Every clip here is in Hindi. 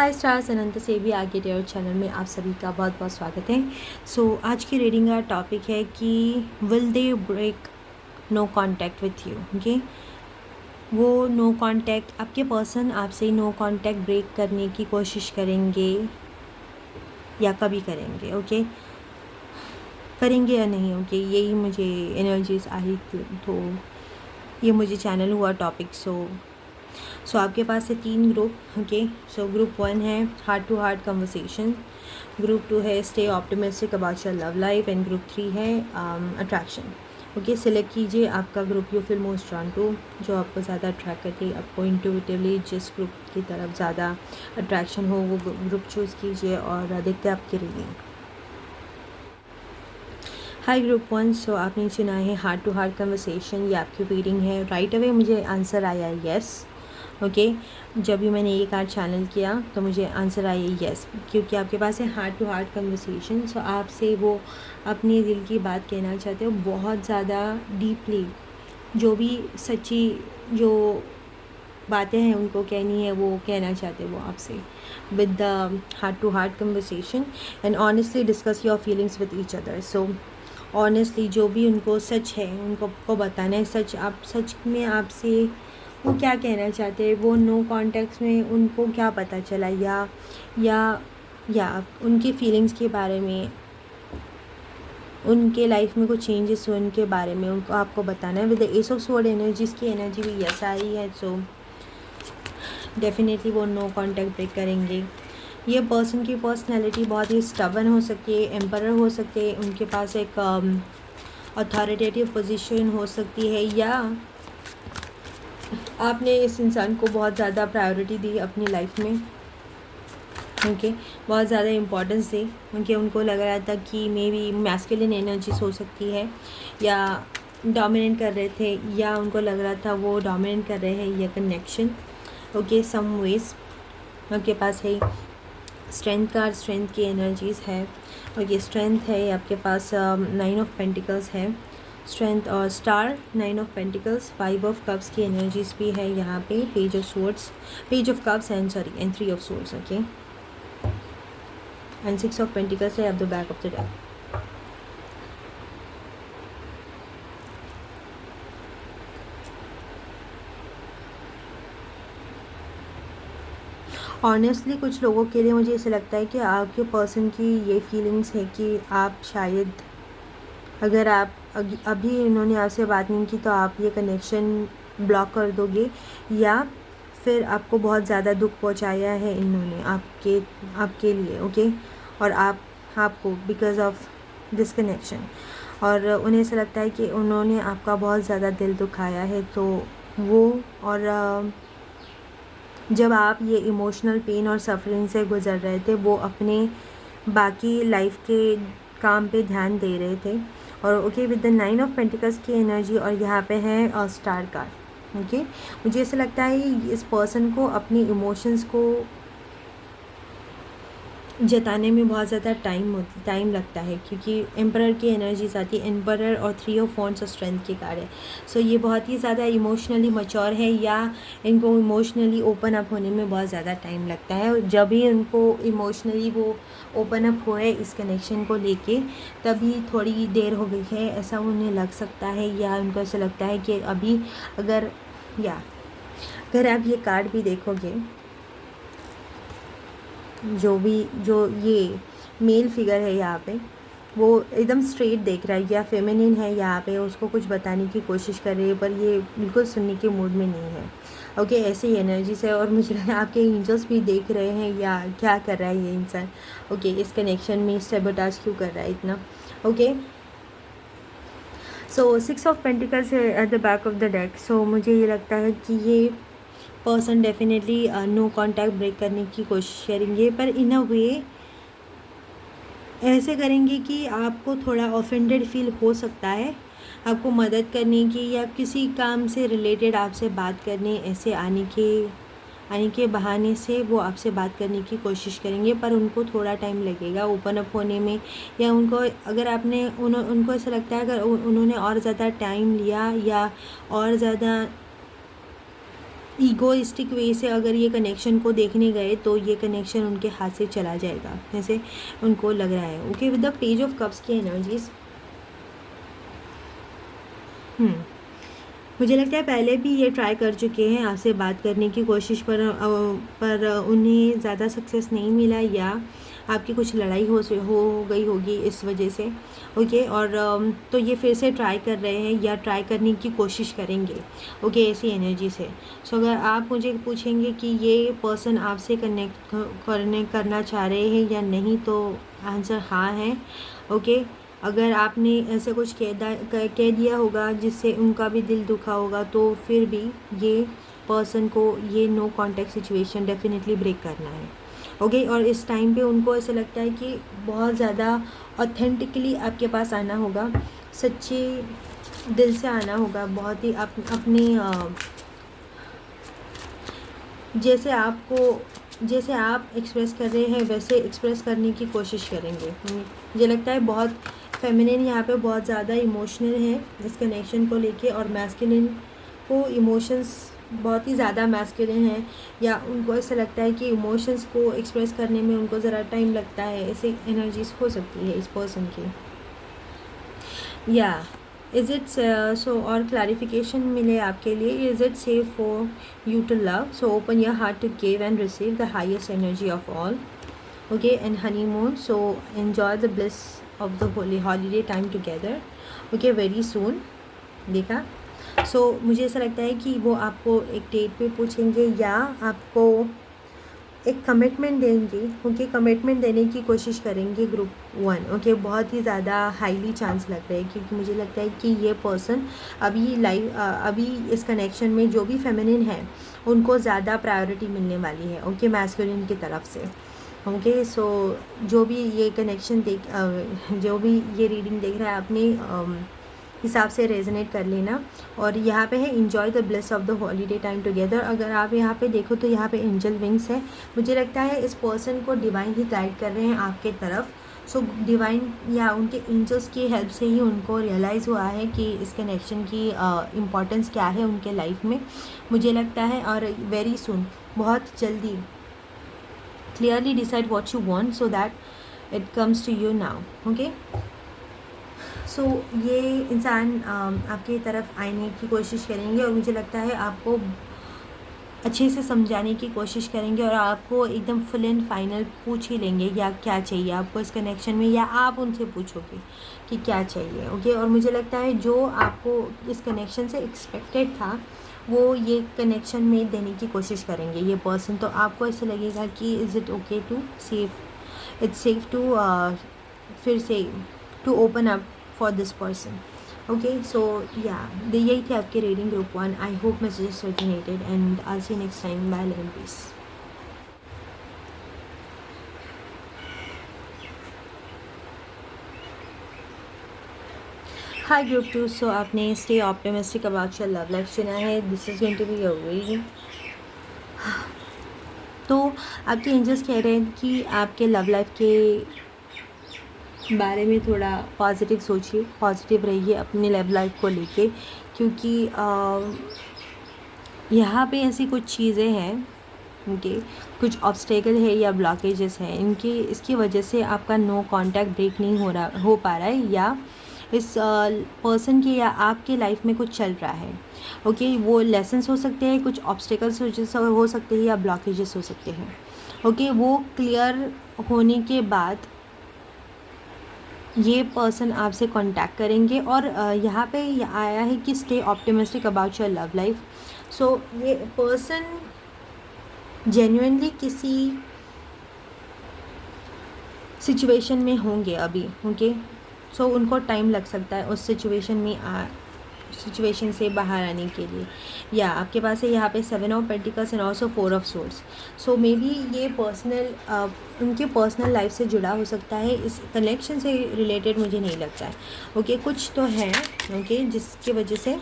हाय स्टार्स, अनंत से भी आगे डेयर चैनल में आप सभी का बहुत बहुत स्वागत है। आज की रीडिंग का टॉपिक है कि will they break no contact with you. Okay, वो नो कांटेक्ट, आपके पर्सन आपसे नो कांटेक्ट ब्रेक करने की कोशिश करेंगे या कभी करेंगे। ओके, करेंगे या नहीं। ओके, यही मुझे एनर्जीज आई थी, तो ये मुझे चैनल हुआ टॉपिक। सो आपके पास है 3 ग्रुप। ओके, सो ग्रुप 1 है heart to heart conversation, group 2 है stay optimistic about your love life and group 3 है अट्रैक्शन। ओके, सिलेक्ट कीजिए आपका group you feel most drawn to, जो आपको ज़्यादा अट्रैक्ट करती है, आपको इंट्यूटिवली जिस ग्रुप की तरफ ज़्यादा अट्रैक्शन हो वो ग्रुप चूज़ कीजिए और देखते हैं आपकी रीडिंग। हाय ग्रुप 1, सो आपने सुना है हार्ट टू हार्ट कन्वर्सेशन, ये आपकी रीडिंग है। राइट अवे मुझे आंसर आया येस। ओके, जब भी मैंने ये कार्ड चैनल किया तो मुझे आंसर आया येस, क्योंकि आपके पास है हार्ट टू हार्ट कन्वर्सेशन। सो आपसे वो अपने दिल की बात कहना चाहते हो बहुत ज़्यादा डीपली, जो भी सच्ची जो बातें हैं उनको कहनी है वो कहना चाहते हैं वो आपसे with the heart to heart conversation and honestly discuss your feelings with each other. So honestly जो भी उनको सच है उनको को बताना है, सच आप सच में आपसे वो क्या कहना चाहते हैं, वो नो कॉन्टेक्स्ट में उनको क्या पता चला या उनकी फीलिंग्स के बारे में, उनके लाइफ में कुछ चेंजेस हुए उनके बारे में उनको आपको बताना है। With the S of sword energies की एनर्जी भी यस आ रही है। सो डेफिनेटली वो नो कॉन्टेक्ट ब्रेक करेंगे। ये पर्सन की पर्सनैलिटी बहुत ही स्टबन हो सकती है, एम्परर हो सकते हैं, उनके पास एक अथॉरिटेटिव पोजीशन हो सकती है, या आपने इस इंसान को बहुत ज़्यादा प्रायोरिटी दी अपनी लाइफ में। ओके, बहुत ज़्यादा इम्पोर्टेंस दी उनके, उनको लग रहा था कि मे बी मैस्कुलिन एनर्जीज हो सकती है या डोमिनेट कर रहे थे, या उनको लग रहा था वो डोमिनेट कर रहे हैं ये कनेक्शन। ओके, सम वेज आपके पास है स्ट्रेंथ कार्ड, स्ट्रेंथ की एनर्जीज़ है। ओके, स्ट्रेंथ है आपके पास, 9 ऑफ पेंटिकल्स है स्ट्रेंथ, और star 9 of pentacles, 5 of cups की एनर्जीज भी है यहाँ पे, page of swords, page of cups and 3 of swords. Okay, and 6 of pentacles है at the back of the deck. Honestly कुछ लोगों के लिए मुझे ऐसा लगता है कि आपके पर्सन की ये फीलिंग्स है कि आप शायद, अगर आप अभी इन्होंने आपसे बात नहीं की तो आप ये कनेक्शन ब्लॉक कर दोगे, या फिर आपको बहुत ज़्यादा दुख पहुंचाया है इन्होंने आपके लिए। ओके, और आपको बिकॉज ऑफ दिस कनेक्शन, और उन्हें ऐसा लगता है कि उन्होंने आपका बहुत ज़्यादा दिल दुखाया है, तो वो, और जब आप ये इमोशनल पेन और सफरिंग से गुज़र रहे थे वो अपने बाकी लाइफ के काम पे ध्यान दे रहे थे। और okay, with the 9 of pentacles की एनर्जी, और यहाँ पे है स्टार कार्ड। ओके, मुझे ऐसा लगता है इस पर्सन को अपनी इमोशंस को जताने में बहुत ज़्यादा टाइम लगता है, क्योंकि एम्परर की एनर्जीज आती है, एम्परर और 3 ऑफ वॉन्ड्स और स्ट्रेंथ के कार्ड है। सो ये बहुत ही ज़्यादा इमोशनली मैच्योर है, या इनको इमोशनली ओपन अप होने में बहुत ज़्यादा टाइम लगता है। जब भी उनको इमोशनली वो ओपन अप हुए इस कनेक्शन को लेके, तभी थोड़ी देर हो गई है ऐसा उन्हें लग सकता है, या उनको ऐसा लगता है कि अभी अगर आप ये कार्ड भी देखोगे, जो ये मेल फिगर है यहाँ पे, वो एकदम स्ट्रेट देख रहा है या फेमिनिन है यहाँ पे, उसको कुछ बताने की कोशिश कर रही है पर ये बिल्कुल सुनने के मूड में नहीं है। ओके, ऐसे ही एनर्जीज है, और मुझे लगा आपके एंजल्स भी देख रहे हैं या क्या कर रहा है ये इंसान। ओके, इस कनेक्शन में सैबोटाज क्यों कर रहा है इतना। ओके, सो 6 ऑफ पेंटिकल्स है at the back of the deck. So मुझे ये लगता है कि ये person definitely no contact break करने की कोशिश करेंगे, पर इन अ वे ऐसे करेंगे कि आपको थोड़ा ऑफेंडेड फील हो सकता है। आपको मदद करने की या किसी काम से रिलेटेड आपसे बात करने, ऐसे आने के बहाने से वो आपसे बात करने की कोशिश करेंगे, पर उनको थोड़ा टाइम लगेगा ओपन अप होने में, या उनको अगर उनको ऐसा लगता है अगर उन्होंने और ज़्यादा टाइम लिया या और ज़्यादा ईगोइस्टिक वे से अगर ये कनेक्शन को देखने गए तो ये कनेक्शन उनके हाथ से चला जाएगा, जैसे उनको लग रहा है। Okay, with the page of cups की एनर्जीज, मुझे लगता है पहले भी ये ट्राई कर चुके हैं आपसे बात करने की कोशिश, पर उन्हें ज़्यादा सक्सेस नहीं मिला, या आपकी कुछ लड़ाई हो गई होगी इस वजह से। ओके, और तो ये फिर से ट्राई कर रहे हैं या ट्राई करने की कोशिश करेंगे। ओके, ऐसी एनर्जी से। सो अगर आप मुझे पूछेंगे कि ये पर्सन आपसे कनेक्ट करना चाह रहे हैं या नहीं, तो आंसर हाँ है। ओके, अगर आपने ऐसे कुछ कह दिया होगा जिससे उनका भी दिल दुखा होगा, तो फिर भी ये पर्सन को ये no contact situation definitely break करना है। ओके, और इस टाइम पे उनको ऐसा लगता है कि बहुत ज़्यादा ऑथेंटिकली आपके पास आना होगा, सच्चे दिल से आना होगा, बहुत ही अपने जैसे आप एक्सप्रेस कर रहे हैं वैसे एक्सप्रेस करने की कोशिश करेंगे। मुझे लगता है बहुत फेमिनिन यहाँ पे बहुत ज़्यादा इमोशनल है इस कनेक्शन को लेके, और मैस्कुलिन को इमोशंस बहुत ही ज़्यादा मैस्कुलिन है, या उनको ऐसा लगता है कि इमोशंस को एक्सप्रेस करने में उनको ज़रा टाइम लगता है। ऐसी एनर्जीज हो सकती है इस पर्सन की। या इज़ इट सो, और क्लैरिफिकेशन मिले आपके लिए, is it safe for you to love, so open your heart to give and receive the highest energy of all. Okay, and honeymoon, so enjoy the bliss of the holiday time together. Okay, very soon. देखा, सो मुझे ऐसा लगता है कि वो आपको एक डेट पे पूछेंगे या आपको एक कमिटमेंट देंगे। ओके, कमिटमेंट देने की कोशिश करेंगे ग्रुप 1। ओके, बहुत ही ज़्यादा हाईली चांस लग रहा है, क्योंकि मुझे लगता है कि ये पर्सन अभी इस कनेक्शन में जो भी फेमिनिन है उनको ज़्यादा प्रायोरिटी मिलने वाली है। ओके, मैस्कुलिन की तरफ से। ओके, सो जो भी ये कनेक्शन जो भी ये रीडिंग देख रहा है, अपने हिसाब से रेजोनेट कर लेना। और यहाँ पे है enjoy the bliss of the holiday time together. अगर आप यहाँ पे देखो तो यहाँ पे एंजल विंग्स है। मुझे लगता है इस पर्सन को डिवाइन ही गाइड कर रहे हैं आपके तरफ। सो डिवाइन या उनके एंजल्स की हेल्प से ही उनको रियलाइज़ हुआ है कि इस कनेक्शन की इम्पॉर्टेंस क्या है उनके लाइफ में, मुझे लगता है। और वेरी सुन, बहुत जल्दी clearly decide what you want so that it comes to you now. Okay, so ये इंसान आपकी तरफ आने की कोशिश करेंगे, और मुझे लगता है आपको अच्छे से समझाने की कोशिश करेंगे, और आपको एकदम फुल एंड फाइनल पूछ ही लेंगे या क्या चाहिए आपको इस कनेक्शन में, या आप उनसे पूछोगे कि क्या चाहिए। ओके, और मुझे लगता है जो आपको इस कनेक्शन से एक्सपेक्टेड था वो ये कनेक्शन में देने की कोशिश करेंगे ये पर्सन। तो आपको ऐसा लगेगा कि is it okay to safe to फिर से to open up for this person. Okay, so yeah, यही थी आपकी reading group 1. I hope messages resonated and I'll see you next time. Bye, love and peace. Hi group 2. So आपने stay optimistic about your love life चुना है. This is going to be your reading. तो आपके एंजल्स कह रहे हैं कि आपके लव लाइफ के बारे में थोड़ा पॉजिटिव सोचिए, पॉजिटिव रहिए अपनी लव लाइफ को लेके, क्योंकि यहाँ पे ऐसी कुछ चीज़ें हैं, उनके कुछ ऑब्स्टेकल है या ब्लॉकेजेस हैं, इसकी वजह से आपका नो कांटेक्ट ब्रेक नहीं हो पा रहा है, या इस पर्सन के या आपके लाइफ में कुछ चल रहा है। ओके, वो लेसन्स हो सकते हैं, कुछ ऑब्स्टेकल्स हो सकते हैं, या ब्लॉकेजेस हो सकते हैं। ओके, वो क्लियर होने के बाद ये पर्सन आपसे कांटेक्ट करेंगे, और यहाँ पे आया है कि stay optimistic about your love life. So ये पर्सन जेन्युइनली किसी सिचुएशन में होंगे अभी। ओके, सो उनको टाइम लग सकता है उस सिचुएशन से बाहर आने के लिए। या आपके पास है यहाँ पे 7 of pentacles and also 4 of swords. So may be ये उनके पर्सनल लाइफ से जुड़ा हो सकता है, इस कनेक्शन से रिलेटेड मुझे नहीं लगता है। ओके, कुछ तो है ओके जिसकी वजह से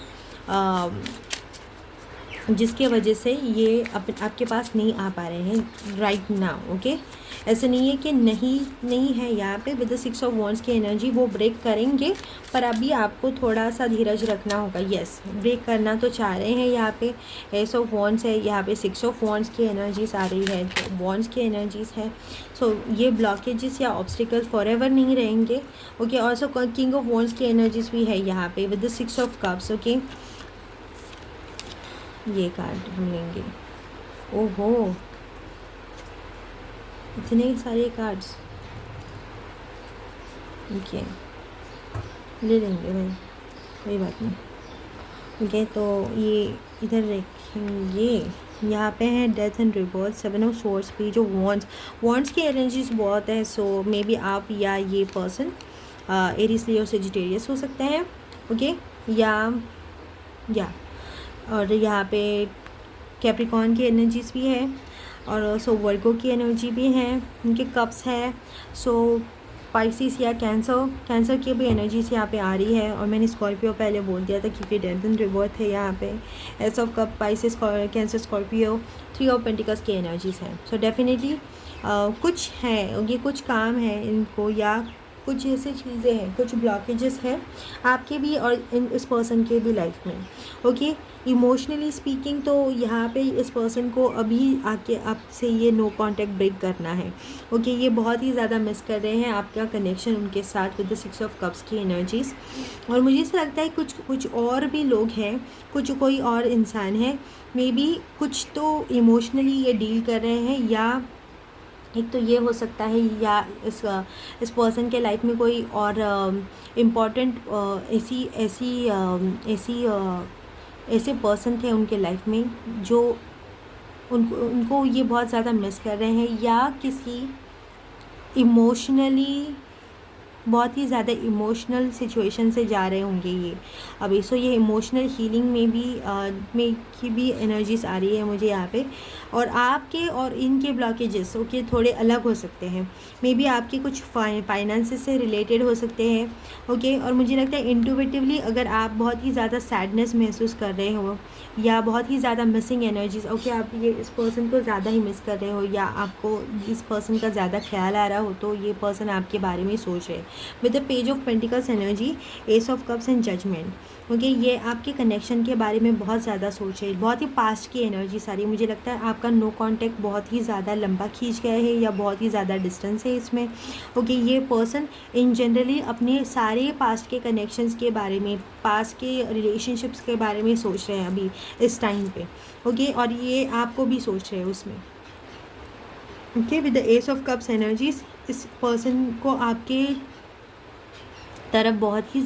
जिसके वजह से ये आपके पास नहीं आ पा रहे हैं राइट नाउ। ओके, ऐसे नहीं है कि नहीं है यहाँ पे। विद द 6 ऑफ वॉन्ड्स की एनर्जी वो ब्रेक करेंगे, पर अभी आपको थोड़ा सा धीरज रखना होगा। यस, ब्रेक करना तो चाह रहे हैं। यहाँ पे एस ऑफ वॉन्ड्स है, यहाँ पे 6 ऑफ वॉन्ड्स की एनर्जीज आ रही है, जो वॉन्ड्स की एनर्जीज है। सो ये ब्लॉकेजेस या ऑब्स्टिकल्स फॉर एवर नहीं रहेंगे। ओके, और सो किंग ऑफ वॉन्ड्स की एनर्जीज भी है यहाँ पे with the 6 of cups. Okay, ये कार्ड हम लेंगे। ओहो, इतने सारे कार्ड्स। ओके, ले लेंगे भाई, कोई बात नहीं। ओके, तो ये इधर रखेंगे। यहाँ पे है death and rebirth, 7 of swords भी, जो वॉन्ड्स की एनर्जीज बहुत है। सो मे बी आप या ये पर्सन एरीज लियो सेजिटेरियस हो सकते हैं। ओके, या और यहाँ पे कैप्रिकॉर्न की एनर्जीज भी है, और सो वर्गो की एनर्जी भी है, उनके कप्स है। सो पाइसिस या कैंसर की भी एनर्जीज यहाँ पे आ रही है। और मैंने स्कॉर्पियो पहले बोल दिया था क्योंकि डेथ एंड रिबर्थ है यहाँ पे। S of cup, Pisces, cancer, Scorpio, 3 of pentacles की एनर्जीज हैं। सो डेफिनेटली कुछ है, ये कुछ काम है इनको, या कुछ ऐसी चीज़ें हैं, कुछ ब्लॉकेजेस हैं आपके भी और इस पर्सन के भी लाइफ में। ओके, इमोशनली स्पीकिंग तो यहाँ पे इस पर्सन को अभी आके आपसे ये नो कांटेक्ट ब्रेक करना है। ओके, ये बहुत ही ज़्यादा मिस कर रहे हैं आपका कनेक्शन उनके साथ विद द 6 ऑफ कप्स की एनर्जीज़। और मुझे ऐसा लगता है कुछ और भी लोग हैं, कोई और इंसान है, मे बी कुछ तो इमोशनली ये डील कर रहे हैं, या एक तो ये हो सकता है, या इस पर्सन के लाइफ में कोई और इम्पॉर्टेंट ऐसे पर्सन थे उनके लाइफ में जो उनको ये बहुत ज़्यादा मिस कर रहे हैं, या किसी इमोशनली बहुत ही ज़्यादा इमोशनल सिचुएशन से जा रहे होंगे ये अभी। सो ये इमोशनल हीलिंग में की भी एनर्जीज आ रही है मुझे यहाँ पे। और आपके और इनके ब्लॉकेजेस ओके थोड़े अलग हो सकते हैं, मे बी आपके कुछ फाइनेंसेस से रिलेटेड हो सकते हैं। ओके, और मुझे लगता है इंट्यूटिवली अगर आप बहुत ही ज़्यादा सैडनेस महसूस कर रहे हो, या बहुत ही ज़्यादा मिसिंग एनर्जीज, ओके आप ये इस पर्सन को ज़्यादा ही मिस कर रहे हो, या आपको इस पर्सन का ज़्यादा ख्याल आ रहा हो, तो ये पर्सन आपके बारे में सोच रहे हैं with the page of pentacles energy, ace of cups and judgment. Okay, ये आपके कनेक्शन के बारे में बहुत ज़्यादा सोच रहे हैं, बहुत ही पास्ट की एनर्जी सारी। मुझे लगता है आपका नो कांटेक्ट बहुत ही ज़्यादा लंबा खींच गया है, या बहुत ही ज़्यादा डिस्टेंस है इसमें। ओके, ये पर्सन इन जनरली अपने सारे पास्ट के कनेक्शंस के बारे में, पास्ट के रिलेशनशिप्स के बारे में सोच रहे हैं अभी इस टाइम पे। ओके, और ये आपको भी सोच रहे हैं उसमें। Okay, with the S of cups energies, इस पर्सन को आपके तरफ बहुत ही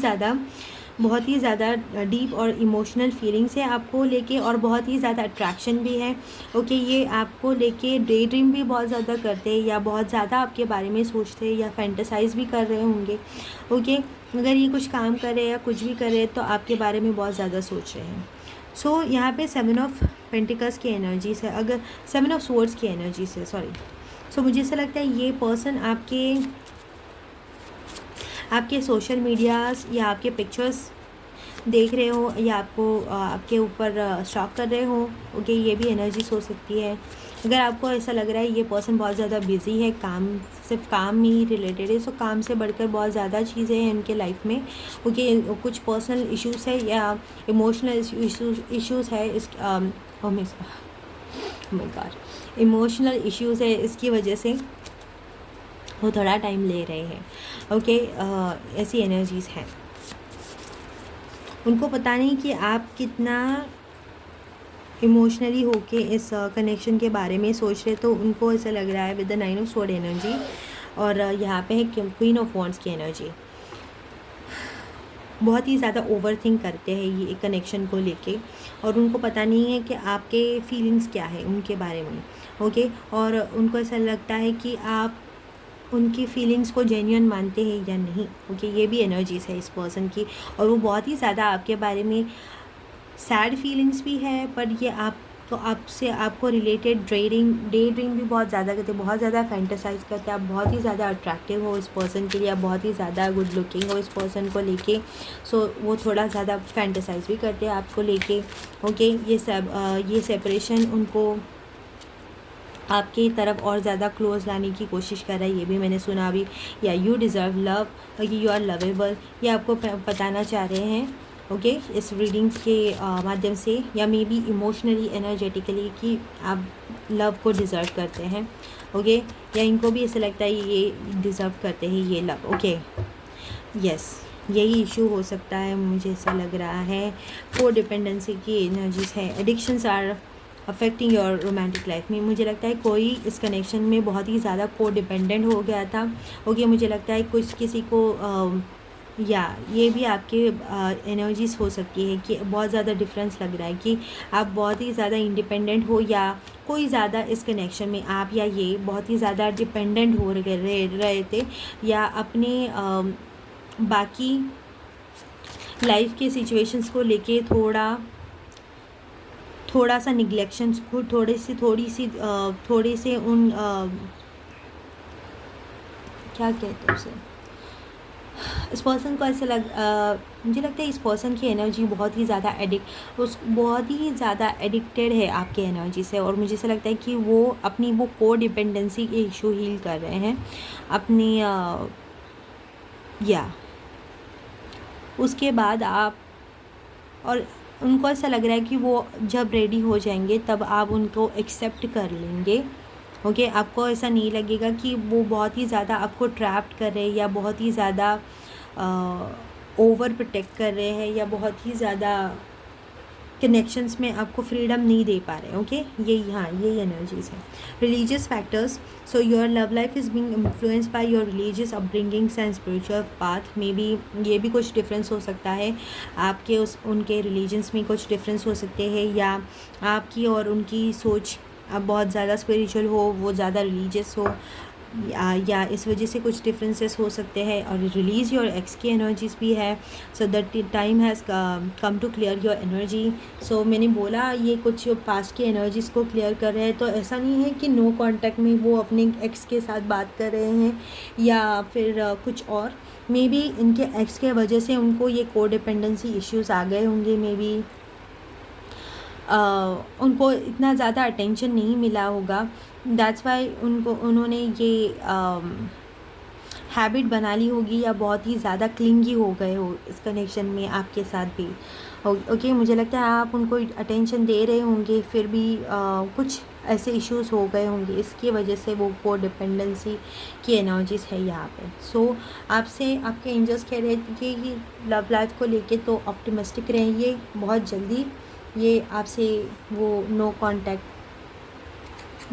ज़्यादा डीप और इमोशनल फीलिंग्स है आपको लेके, और बहुत ही ज़्यादा अट्रैक्शन भी है। ओके, ये आपको लेके डे ड्रीम भी बहुत ज़्यादा करते हैं, या बहुत ज़्यादा आपके बारे में सोचते हैं, या फैंटेसाइज भी कर रहे होंगे। ओके, अगर ये कुछ काम कर रहे हैं या कुछ भी कर रहे हैं तो आपके बारे में बहुत ज़्यादा सोच रहे हैं। सो यहाँ पे 7 ऑफ पेंटिकल्स की एनर्जीज है, अगर 7 ऑफ स्वॉर्ड्स की एनर्जीज है, सॉरी। सो मुझे ऐसा लगता है ये पर्सन आपके सोशल मीडियाज़ या आपके पिक्चर्स देख रहे हो, या आपके ऊपर स्टॉक कर रहे हो। ओके, ये भी एनर्जीज हो सकती है। अगर आपको ऐसा लग रहा है ये पर्सन बहुत ज़्यादा बिजी है, सिर्फ काम ही रिलेटेड है, सो काम से बढ़कर बहुत ज़्यादा चीज़ें हैं इनके लाइफ में। ओके, कुछ पर्सनल इश्यूज़ है या इमोशनल इश्यूज़ है इमोशनल इश्यूज़ है, इसकी वजह से वो थोड़ा टाइम ले रहे हैं। ओके, ऐसी एनर्जीज़ हैं। उनको पता नहीं कि आप कितना इमोशनली होके इस कनेक्शन के बारे में सोच रहे, तो उनको ऐसा लग रहा है with the 9 of sword energy. और यहाँ पे है क्वीन ऑफ वॉन्ड्स की एनर्जी। बहुत ही ज़्यादा ओवर थिंक करते हैं ये कनेक्शन को लेके, और उनको पता नहीं है कि आपके फीलिंग्स क्या है उनके बारे में। ओके, और उनको ऐसा लगता है कि आप उनकी फीलिंग्स को जेन्युइन मानते हैं या नहीं। ओके, ये भी एनर्जीज है इस पर्सन की, और वो बहुत ही ज़्यादा आपके बारे में सैड फीलिंग्स भी है, पर ये तो आपसे आपको रिलेटेड डे ड्रीम भी बहुत ज़्यादा करते हैं, बहुत ज़्यादा फैंटेसाइज करते हैं, आप बहुत ही ज़्यादा अट्रैक्टिव हो इस पर्सन के लिए, आप बहुत ही ज़्यादा गुड लुकिंग हो इस पर्सन को लेके। सो वो थोड़ा ज़्यादा फैंटेसाइज भी करते हैं आपको लेके। ओके, ये सेपरेशन उनको आपकी तरफ और ज़्यादा क्लोज लाने की कोशिश कर रहा है, ये भी मैंने सुना अभी। या you deserve love, you are lovable, ये आपको बताना चाह रहे हैं। ओके, इस रीडिंग्स के माध्यम से, या मे बी इमोशनली एनर्जेटिकली कि आप लव को डिज़र्व करते हैं। ओके, या इनको भी ऐसा लगता है ये डिज़र्व करते हैं ये लव। ओके, यस, यही इशू हो सकता है, मुझे ऐसा लग रहा है। को डिपेंडेंसी की एनर्जीज है, addictions are affecting your romantic life में। मुझे लगता है कोई इस कनेक्शन में बहुत ही ज़्यादा को डिपेंडेंट हो गया था। ओके, मुझे लगता है कुछ किसी को या ये भी आपके एनर्जीज हो सकती है कि बहुत ज़्यादा डिफरेंस लग रहा है कि आप बहुत ही ज़्यादा इंडिपेंडेंट हो, या कोई ज़्यादा इस कनेक्शन में आप या ये बहुत ही ज़्यादा डिपेंडेंट हो रहे थे, या अपने बाकी लाइफ के सिचुएशंस को लेके थोड़ा सा निगलेक्शंस को थोड़े से उन क्या कहते हैं उसे, इस पर्सन को ऐसा मुझे लगता है इस पर्सन की एनर्जी बहुत ही ज़्यादा एडिक्टेड है आपके एनर्जी से। और मुझे ऐसा लगता है कि वो अपनी वो को डिपेंडेंसी के इशू हील कर रहे हैं अपनी या उसके बाद आप, और उनको ऐसा लग रहा है कि वो जब रेडी हो जाएंगे तब आप उनको एक्सेप्ट कर लेंगे। ओके, आपको ऐसा नहीं लगेगा कि वो बहुत ही ज़्यादा आपको ट्रैप्ड कर रहे हैं, या बहुत ही ज़्यादा ओवर प्रोटेक्ट कर रहे हैं, या बहुत ही ज़्यादा कनेक्शंस में आपको फ्रीडम नहीं दे पा रहे। ओके, यही एनर्जीज है। Religious factors, so your love life is being influenced by your religious upbringings and spiritual path. Maybe ये भी कुछ डिफरेंस हो सकता है, आपके उनके रिलीजन्स में कुछ डिफरेंस हो सकते हैं, या आपकी और उनकी सोच अब बहुत ज़्यादा स्पिरिचुअल हो, वो ज़्यादा रिलीजियस हो, या इस वजह से कुछ डिफरेंसेस हो सकते हैं। और रिलीज़ योर एक्स की एनर्जीज भी है। So that time has come to clear your energy. So मैंने बोला ये कुछ पास्ट की एनर्जीज़ को क्लियर कर रहे हैं, तो ऐसा नहीं है कि नो कांटेक्ट में वो अपने एक्स के साथ बात कर रहे हैं, या फिर कुछ और। मे बी इनके एक्स के वजह से उनको ये को डिपेंडेंसी इश्यूज़ आ गए होंगे। मे बी उनको इतना ज़्यादा अटेंशन नहीं मिला होगा, दैट्स वाई उन्होंने ये हैबिट बना ली होगी, या बहुत ही ज़्यादा क्लिंगी हो गए हो इस कनेक्शन में आपके साथ भी। ओके, मुझे लगता है आप उनको अटेंशन दे रहे होंगे, फिर भी कुछ ऐसे इश्यूज़ हो गए होंगे, इसकी वजह से वो को डिपेंडेंसी की एनर्जीज़ है यहाँ पे। सो आपसे आपके एंजल्स कह रहे थे कि लव लाइफ को लेके तो ऑप्टिमिस्टिक रहिए, बहुत जल्दी ये आपसे वो नो कांटेक्ट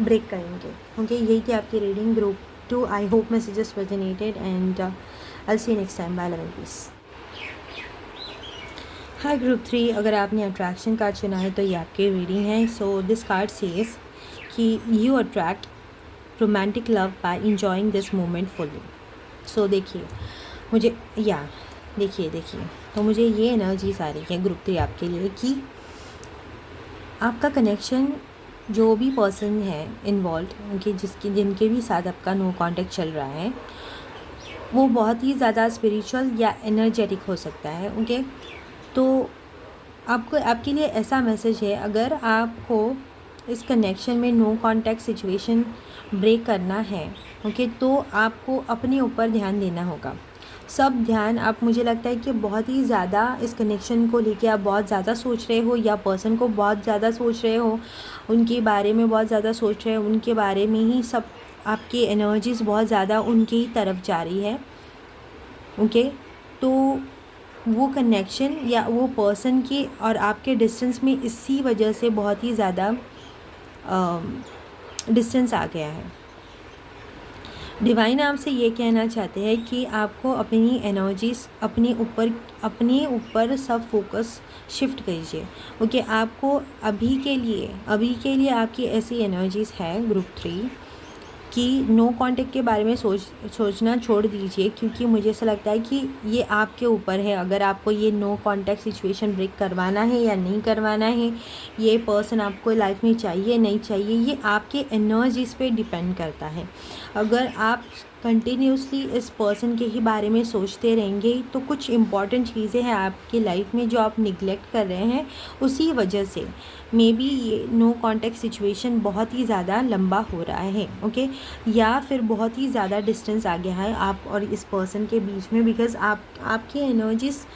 ब्रेक करेंगे। ओके, यही थी आपकी reading group 2। I hope messages resonated and I see next time. Bye, love and peace. Hi group 3, अगर आपने अट्रैक्शन कार्ड चुना है तो ये आपकी रीडिंग है। सो दिस कार्ड सेज कि you attract romantic love by enjoying this moment fully. So देखिए मुझे देखिए तो मुझे ये एनर्जीज आ रही है ग्रुप 3 आपके लिए कि आपका कनेक्शन, जो भी पर्सन है इन्वॉल्व, उनके जिनके भी साथ आपका नो कांटेक्ट चल रहा है, वो बहुत ही ज़्यादा स्पिरिचुअल या एनर्जेटिक हो सकता है। ओके, तो आपके लिए ऐसा मैसेज है, अगर आपको इस कनेक्शन में नो कांटेक्ट सिचुएशन ब्रेक करना है, ओके, तो आपको अपने ऊपर ध्यान देना होगा। सब ध्यान आप, मुझे लगता है कि बहुत ही ज़्यादा इस कनेक्शन को लेके आप बहुत ज़्यादा सोच रहे हो, या पर्सन को बहुत ज़्यादा सोच रहे हो, उनके बारे में बहुत ज़्यादा सोच रहे हो, उनके बारे में ही सब आपकी एनर्जीज़ बहुत ज़्यादा उनकी ही तरफ जा रही है। ओके, तो वो कनेक्शन या वो पर्सन की और आपके डिस्टेंस में इसी वजह से बहुत ही ज़्यादा डिस्टेंस आ गया है। डिवाइन आपसे ये कहना चाहते हैं कि आपको अपनी एनर्जीज अपने ऊपर सब फोकस शिफ्ट कीजिए। ओके, आपको अभी के लिए आपकी ऐसी एनर्जीज़ है ग्रुप 3 कि नो कांटेक्ट के बारे में सोचना छोड़ दीजिए, क्योंकि मुझे ऐसा लगता है कि ये आपके ऊपर है। अगर आपको ये नो कांटेक्ट सिचुएशन ब्रेक करवाना है या नहीं करवाना है, ये पर्सन आपको लाइफ में चाहिए नहीं चाहिए, ये आपके एनर्जीज़ पे डिपेंड करता है। अगर आप कंटिन्यूसली इस पर्सन के ही बारे में सोचते रहेंगे तो कुछ इम्पॉर्टेंट चीज़ें हैं आपकी लाइफ में जो आप निगलेक्ट कर रहे हैं, उसी वजह से मे बी ये नो कांटेक्ट सिचुएशन बहुत ही ज़्यादा लंबा हो रहा है। ओके, या फिर बहुत ही ज़्यादा डिस्टेंस आ गया है आप और इस पर्सन के बीच में, बिकॉज़ आपकी एनर्जीज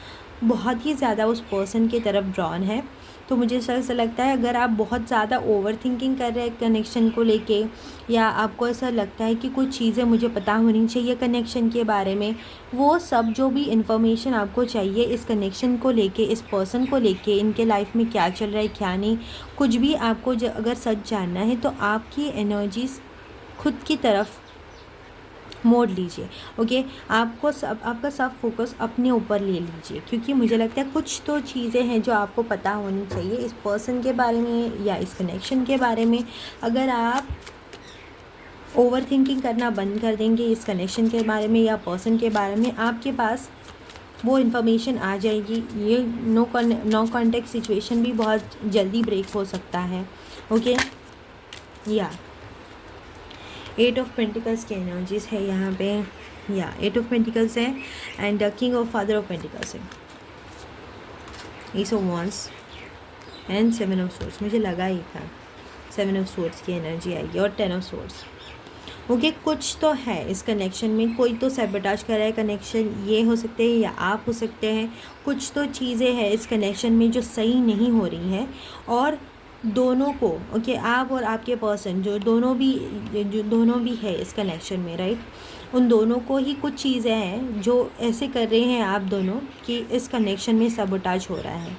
बहुत ही ज़्यादा उस पर्सन की तरफ ड्रॉन है। तो मुझे ऐसा लगता है अगर आप बहुत ज़्यादा ओवर थिंकिंग कर रहे हैं कनेक्शन को लेके, या आपको ऐसा लगता है कि कुछ चीज़ें मुझे पता होनी चाहिए कनेक्शन के बारे में, वो सब जो भी इन्फॉर्मेशन आपको चाहिए इस कनेक्शन को लेके, इस पर्सन को लेके, इनके लाइफ में क्या चल रहा है क्या नहीं, कुछ भी आपको अगर सच जानना है तो आपकी एनर्जीज खुद की तरफ मोड़ लीजिए। ओके, आपका सब फोकस अपने ऊपर ले लीजिए, क्योंकि मुझे लगता है कुछ तो चीज़ें हैं जो आपको पता होनी चाहिए इस पर्सन के बारे में या इस कनेक्शन के बारे में। अगर आप ओवर थिंकिंग करना बंद कर देंगे इस कनेक्शन के बारे में या पर्सन के बारे में, आपके पास वो इन्फॉर्मेशन आ जाएगी। ये नो कॉन्टेक्ट सिचुएशन भी बहुत जल्दी ब्रेक हो सकता है। ओके, या 8 ऑफ पेंटिकल्स की एनर्जीज है यहाँ पे, या 8 ऑफ पेंटिकल्स है and king of father of pentacles है, ace of wands and 7 of swords. मुझे लगा ही था 7 ऑफ सोर्ड्स की एनर्जी आएगी और 10 ऑफ सोर्ड्स। ओके, कुछ तो है इस कनेक्शन में, कोई तो सैबोटाज कर रहा है कनेक्शन, ये हो सकते हैं या आप हो सकते हैं। कुछ तो चीज़ें हैं इस कनेक्शन में जो सही नहीं हो रही हैं, और दोनों को ओके आप और आपके पर्सन जो दोनों भी है इस कनेक्शन में, राइट, उन दोनों को ही कुछ चीज़ें हैं जो ऐसे कर रहे हैं आप दोनों कि इस कनेक्शन में सैबोटाज हो रहा है।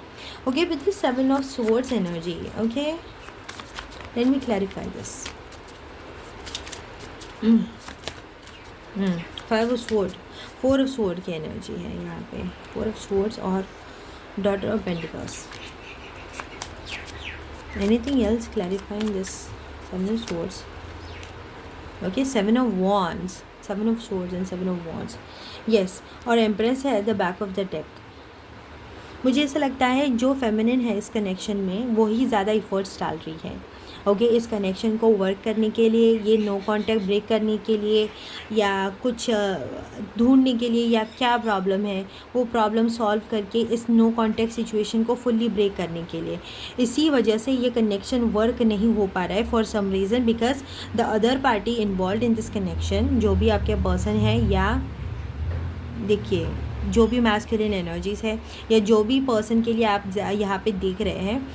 Okay, with the 7 of swords energy, okay let me clarify this. 5 of sword, 4 of sword की एनर्जी है यहाँ पे, 4 ऑफ स्वॉर्ड्स और daughter of pentacles. Anything else clarifying this 7 of swords? Okay, 7 of wands, 7 of swords and 7 of wands. Yes, और एम्प्रेस है at the back of the deck. मुझे ऐसा लगता है जो फेमिनिन है इस कनेक्शन में वो ही ज़्यादा इफ़र्ट्स डाल रही है। ओके, इस कनेक्शन को वर्क करने के लिए, ये नो कांटेक्ट ब्रेक करने के लिए, या कुछ ढूंढने के लिए, या क्या प्रॉब्लम है वो प्रॉब्लम सॉल्व करके इस नो कांटेक्ट सिचुएशन को फुल्ली ब्रेक करने के लिए। इसी वजह से ये कनेक्शन वर्क नहीं हो पा रहा है for some reason, because the other party involve in this connection, जो भी आपके पर्सन है, या देखिए जो भी मैस्कुलिन एनर्जीज है, या जो भी पर्सन के लिए आप यहाँ पे देख रहे हैं,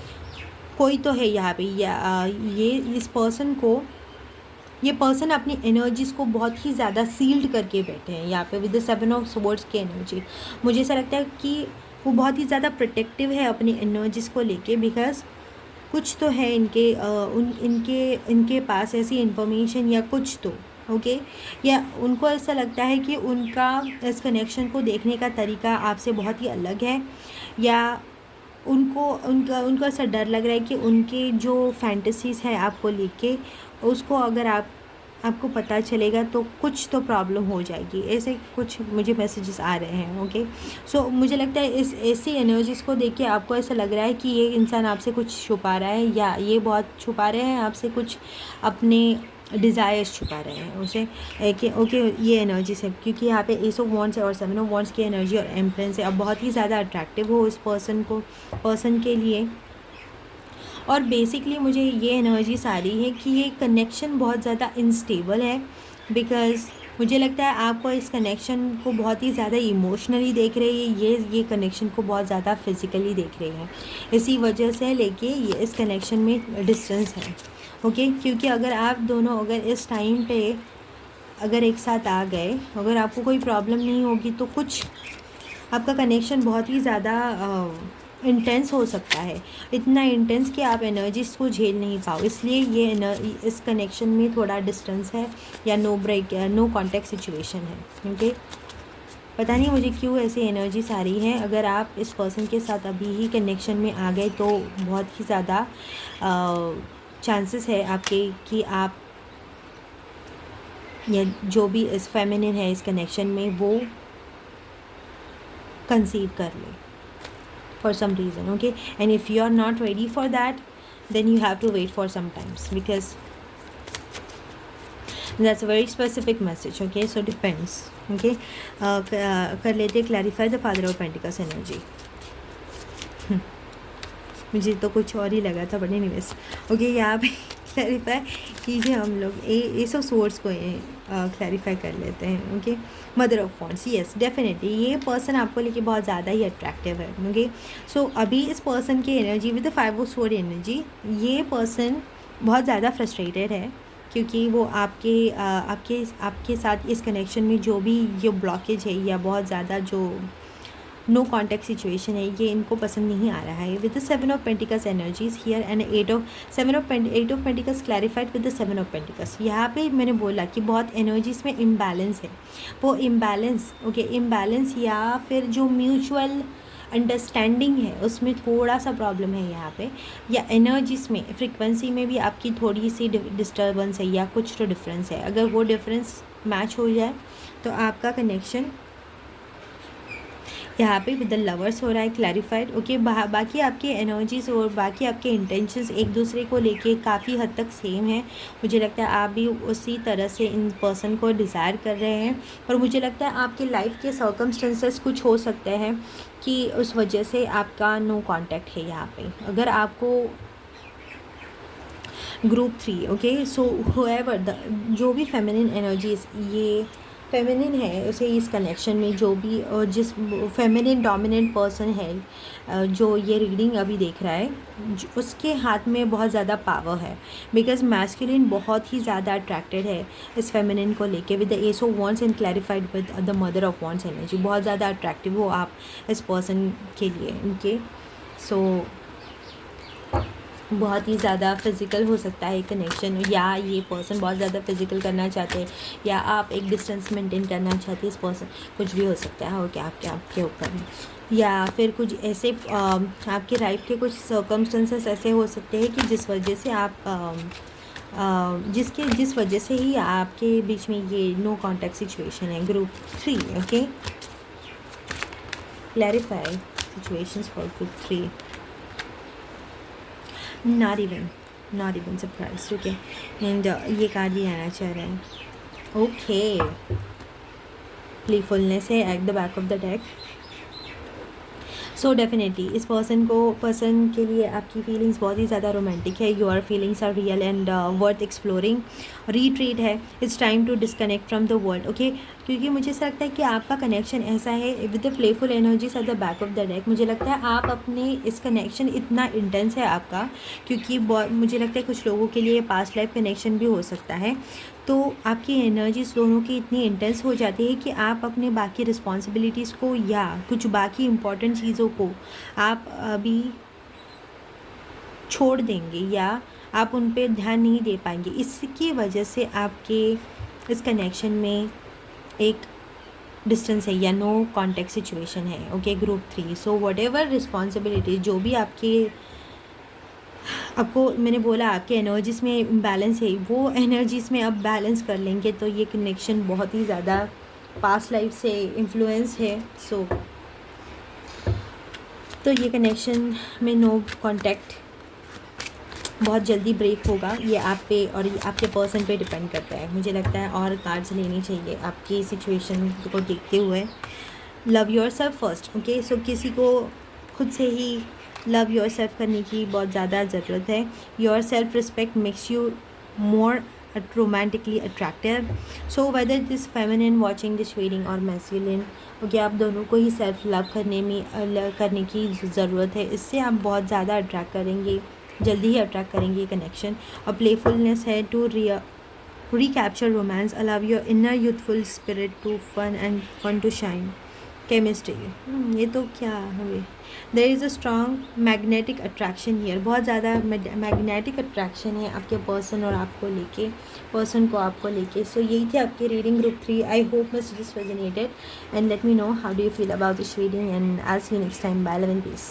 कोई तो है यहाँ पे, या ये इस पर्सन को, ये पर्सन अपनी एनर्जीज़ को बहुत ही ज़्यादा सील्ड करके बैठे हैं यहाँ पे विद द 7 ऑफ स्वॉर्ड्स की एनर्जी। मुझे ऐसा लगता है कि वो बहुत ही ज़्यादा प्रोटेक्टिव है अपनी एनर्जीज़ को लेके, बिकॉज कुछ तो है इनके पास ऐसी इन्फॉर्मेशन या कुछ तो, ओके, या उनको ऐसा लगता है कि उनका इस कनेक्शन को देखने का तरीका आपसे बहुत ही अलग है, या उनका ऐसा डर लग रहा है कि उनके जो फैंटेसीज़ है आपको लेके, उसको अगर आपको पता चलेगा तो कुछ तो प्रॉब्लम हो जाएगी। ऐसे कुछ मुझे मैसेजेस आ रहे हैं। ओके, सो मुझे लगता है इस ऐसी एनर्जीज़ को देख के आपको ऐसा लग रहा है कि ये इंसान आपसे कुछ छुपा रहा है, या ये बहुत छुपा रहे हैं आपसे कुछ अपने डिज़ायर्स छुपा रहे हैं उसे। ओके, ये एनर्जी से, क्योंकि यहाँ पे एस ऑफ वॉन्ड्स है और 7 ऑफ वॉन्ड्स की एनर्जी और एम्प्रेस है। अब बहुत ही ज़्यादा अट्रैक्टिव हो इस पर्सन के लिए, और बेसिकली मुझे ये एनर्जीज आ रही है कि ये कनेक्शन बहुत ज़्यादा इनस्टेबल है, बिकॉज़ मुझे लगता है आपको इस कनेक्शन को बहुत ही ज़्यादा इमोशनली देख रही है, ये कनेक्शन को बहुत ज़्यादा फिज़िकली देख रही है। इसी वजह से लेके ये इस कनेक्शन में डिस्टेंस है। ओके, क्योंकि अगर आप दोनों अगर इस टाइम पे अगर एक साथ आ गए, अगर आपको कोई प्रॉब्लम नहीं होगी तो कुछ आपका कनेक्शन बहुत ही ज़्यादा इंटेंस हो सकता है, इतना इंटेंस कि आप एनर्जीज़ को झेल नहीं पाओ। इसलिए ये इस कनेक्शन में थोड़ा डिस्टेंस है, या नो कॉन्टेक्ट सिचुएशन है। ओके, पता नहीं मुझे क्यों ऐसी एनर्जीज आ रही है। अगर आप इस पर्सन के साथ अभी ही कनेक्शन में आ गए तो बहुत ही ज़्यादा चांसेस है आपके कि आप या जो भी इस फेमिनिन है इस कनेक्शन में वो कंसीव कर ले for some reason, okay? And if you are not ready for that, then you have to wait for some times, because that's a very specific message, okay? So depends, okay? कर लेते clarify the father of pentacles energy. मुझे तो कुछ और ही लगा था, बट एनीवेज ओके, यहाँ पे क्लैरिफाई कीजिए हम लोग ये सब सोर्स को क्लैरिफाई कर लेते हैं, okay? Mother of wands, yes definitely ये पर्सन आपको लेके बहुत ज़्यादा ही अट्रैक्टिव है, ओके? सो अभी इस पर्सन की energy with the 5 of sword energy, ये पर्सन बहुत ज़्यादा फ्रस्ट्रेटेड है, क्योंकि वो आपके साथ इस कनेक्शन में जो भी ये ब्लॉकेज है या बहुत ज़्यादा जो नो कॉन्टैक्ट सिचुएशन है, ये इनको पसंद नहीं आ रहा है. With the 7 of pentacles energies here and 8 of pentacles clarified with the 7 of pentacles. यहाँ पे मैंने बोला कि बहुत एनर्जीज में इम्बैलेंस है. वो इम्बैलेंस, ओके, इम्बैलेंस या फिर जो म्यूचुअल अंडरस्टैंडिंग है उसमें थोड़ा सा प्रॉब्लम है यहाँ पे, या एनर्जीज में फ्रीक्वेंसी में भी आपकी थोड़ी सी डिस्टर्बेंस है या कुछ तो डिफरेंस है. अगर वो डिफरेंस मैच हो जाए तो आपका कनेक्शन यहाँ पे विद द लवर्स हो रहा है क्लैरिफाइड, ओके? बाकी आपकी एनर्जीज और बाकी आपके इंटेंशंस एक दूसरे को लेके काफ़ी हद तक सेम है. मुझे लगता है आप भी उसी तरह से इन पर्सन को डिज़ायर कर रहे हैं, और मुझे लगता है आपकी लाइफ के सर्कमस्टेंसेस कुछ हो सकते हैं कि उस वजह से आपका नो कॉन्टैक्ट है यहाँ पे. अगर आपको ग्रुप 3, ओके, सो हुएवर जो भी फेमिनिन एनर्जीज ये फेमिनिन है उसे इस कनेक्शन में जो भी जिस फेमिनिन डोमिनेंट पर्सन है जो ये रीडिंग अभी देख रहा है, उसके हाथ में बहुत ज़्यादा पावर है, बिकॉज मैस्कुलिन बहुत ही ज़्यादा अट्रैक्टेड है इस फेमिनिन को लेके. With the S of wands and clarified with the mother of wands energy, बहुत ज़्यादा अट्रैक्टिव हो आप इस पर्सन के लिए, ओके? सो बहुत ही ज़्यादा फिज़िकल हो सकता है कनेक्शन, या ये पर्सन बहुत ज़्यादा फिज़िकल करना चाहते हैं, या आप एक डिस्टेंस मेंटेन करना चाहते हैं इस पर्सन, कुछ भी हो सकता है, ओके? आपके ऊपर, या फिर कुछ ऐसे आपके लाइफ के कुछ सर्कमस्टेंसेस ऐसे हो सकते हैं कि जिस वजह से जिस वजह से ही आपके बीच में ये नो कॉन्टैक्ट सिचुएशन है. Group 3, okay, clarify situations for group 3. not even surprised, okay? And ये कार्ड भी आना चाह रहा है, ओके? प्लेफुलनेस है at the back of the deck. So definitely इस पर्सन के लिए आपकी फीलिंग्स बहुत ही ज़्यादा रोमांटिक है. Your feelings are real and worth exploring. Retreat है, it's time to disconnect from the world, okay? क्योंकि मुझे ऐसा लगता है कि आपका कनेक्शन ऐसा है with the playful energies eight the back of the deck. मुझे लगता है आप अपने इस कनेक्शन इतना इंटेंस है आपका, क्योंकि मुझे लगता है कुछ लोगों के लिए पास्ट लाइफ कनेक्शन भी हो सकता है. तो आपकी एनर्जीज दोनों की इतनी इंटेंस हो जाती है कि आप अपने बाकी रिस्पॉन्सिबिलिटीज़ को या कुछ बाकी इम्पॉर्टेंट चीज़ों को आप अभी छोड़ देंगे या आप उन पे ध्यान नहीं दे पाएंगे. इसकी वजह से आपके इस कनेक्शन में एक डिस्टेंस है या नो कॉन्टैक्ट सिचुएशन है, okay? Group 3. So what ever responsibility जो भी आपको मैंने बोला आपके एनर्जीज़ में इम्बैलेंस है, वो एनर्जीज़ में अब बैलेंस कर लेंगे तो ये कनेक्शन बहुत ही ज़्यादा पास्ट लाइफ से इन्फ्लुएंस है. सो तो ये कनेक्शन में नो कॉन्टैक्ट बहुत जल्दी ब्रेक होगा. ये आप पे और ये आपके पर्सन पे डिपेंड करता है. मुझे लगता है और कार्ड्स लेनी चाहिए आपकी सिचुएशन को देखते हुए. Love yourself first, okay? So किसी को खुद से ही लव योर सेल्फ करने की बहुत ज़्यादा ज़रूरत है. Your self respect makes you more romantically attractive. So whether this feminine watching this reading और मैस्कुलिन, ओके, आप दोनों को ही सेल्फ लव करने की ज़रूरत है. इससे आप बहुत ज़्यादा अट्रैक्ट करेंगे, जल्दी ही अट्रैक्ट करेंगे कनेक्शन. और प्लेफुलनेस है to recapture romance, allow your inner youthful spirit to fun to shine. Chemistry, ये तो क्या है? There is a strong magnetic attraction here. बहुत ज़्यादा मैग्नेटिक अट्रैक्शन है आपके पर्सन और आपको लेके, पर्सन को आपको लेके. सो यही थी आपकी reading group 3. I hope messages resonated and let me know how do you feel about this reading and I see you next time. Bye, love and piece.